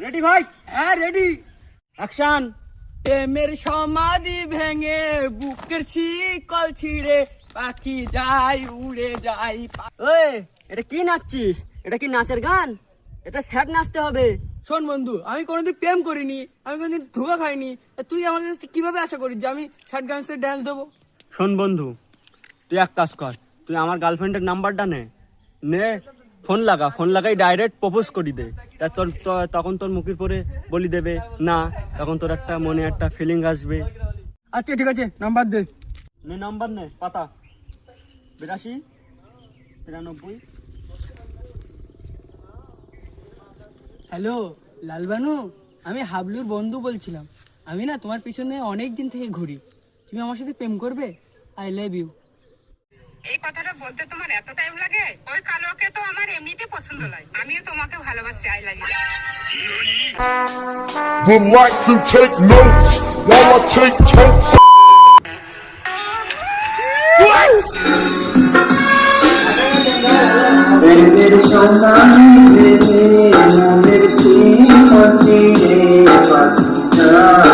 Ready ভাই? হ্যাঁ ready. Action. প্রেমের সমাধি ভেঙে বুকের শিকল ছিঁড়ে পাখি যায় উড়ে যায়। ওই এটা কি নাচছিস? এটা কি নাচের গান? এটা স্যাড নাচতে হবে। শোন বন্ধু, আমি কোনোদিন প্রেম করিনি, আমি কোনোদিন ধোঁকা খাইনি, তা তুই আমার কাছে কিভাবে আশা করিস যে আমি স্যাড গানের ড্যান্স দেবো? শোন বন্ধু, তুই এক কাজ কর, তুই আমার গার্লফ্রেন্ডের নাম্বারটা নে, ফোন লাগাই ডাইরেক্ট প্রপোজ করি দে। তা তখন তোর মুখের পরে বলি দেবে না, তখন তোর একটা মনে একটা ফিলিং আসবে। আচ্ছা ঠিক আছে, নাম্বার দে। নে নাম্বার নে, পাতা 82 93। হ্যালো লালবানু, আমি হাবলুর বন্ধু বলছিলাম। আমি না তোমার পিছনে অনেক দিন থেকে ঘুরি, তুমি আমার সাথে প্রেম করবে? I love you. এই কথাটা বলতে তোমার এত টাইম লাগে? ওই কালোকে তো আমার এমনিতে পছন্দ লাগে, আমিও তোমাকে ভালোবাসি। I love you. Would like to take notes while I take totes. প্রেমের সন্ধানে ভেবে মনের চির চিরে পাখি যায়